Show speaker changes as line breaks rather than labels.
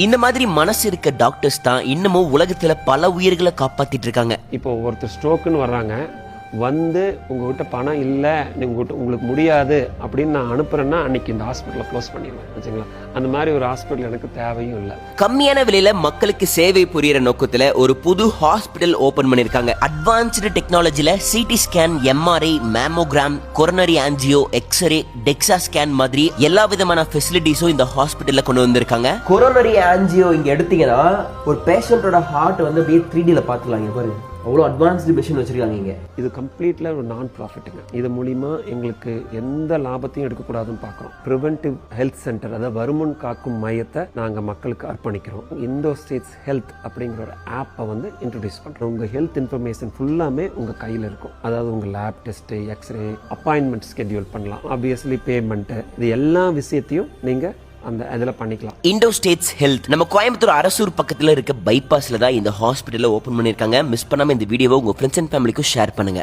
இந்த மாதிரி மனசு இருக்க டாக்டர்ஸ் தான் இன்னமும் உலகத்துல பல உயிர்களை காப்பாத்திட்டு இருக்காங்க.
இப்போ ஒருத்தர் ஸ்ட்ரோக்குன்னு வர்றாங்க, வந்து உங்ககிட்ட பணம் இல்லை, உங்களுக்கு முடியாது அப்படின்னு நான் அனுப்புறேன்னா அன்னைக்கு இந்த ஹாஸ்பிட்டலை க்ளோஸ் பண்ணிடுவேன் வச்சுங்களா. அந்த மாதிரி ஒரு ஹாஸ்பிட்டல் எனக்கு தேவையும் இல்லை.
கம்மியான விலையில மக்களுக்கு சேவை புரியுற நோக்கத்துல ஒரு புது ஹாஸ்பிட்டல் ஓபன் பண்ணிருக்காங்க. அட்வான்ஸ்டு டெக்னாலஜில CT scan, MRI, mammogram, coronary angio, x ray, DEXA scan மாதிரி எல்லா விதமான ஃபெசிலிட்டிஸும் இந்த ஹாஸ்பிட்டல்ல கொண்டு வந்திருக்காங்க.
கொரோனரி ஆன்ஜியோ இங்க எடுத்தீங்கன்னா ஒரு பேஷண்டோட ஹார்ட் வந்து அப்படியே 3Dல பார்த்துலாம். இங்க பாருங்க, அவ்வளோ அட்வான்ஸ்டு மிஷின் வச்சிருக்காங்க இங்க.
இது கம்ப்ளீட்ல ஒரு நான் ப்ராஃபிட்டுங்க. இது மூலிமா எங்களுக்கு எந்த லாபத்தையும் எடுக்கக்கூடாதுன்னு பார்க்குறோம். ப்ரிவென்டிவ் ஹெல்த் சென்டர், அதாவது வருமுன் காக்கும் மையத்தை நாங்கள் மக்களுக்கு அர்ப்பணிக்கிறோம். இந்தோ ஸ்டேட்ஸ் ஹெல்த் அப்படிங்கிற ஒரு ஆப்பை வந்து இன்ட்ரடியூஸ் பண்ணுறோம். உங்கள் ஹெல்த் இன்ஃபர்மேஷன் ஃபுல்லாமே உங்கள் கையில் இருக்கும். அதாவது உங்கள் lab test, x ray, appointment schedule பண்ணலாம், ஆப்வியஸ்லி பேமெண்ட்டு, இது எல்லா விஷயத்தையும் நீங்கள் அந்த அதில் பண்ணிக்கலாம்.
இண்டோ ஸ்டேட்ஸ் ஹெல்த் நம்ம கோயம்புத்தூர் அரசூர் பக்கத்துல இருக்க பைபாஸ்ல தான் இந்த ஹாஸ்பிட்டலை ஓபன் பண்ணிருக்காங்க. மிஸ் பண்ணாம இந்த வீடியோவை உங்க ஃப்ரெண்ட்ஸ் அண்ட் ஃபேமிலிக்கும் ஷேர் பண்ணுங்க.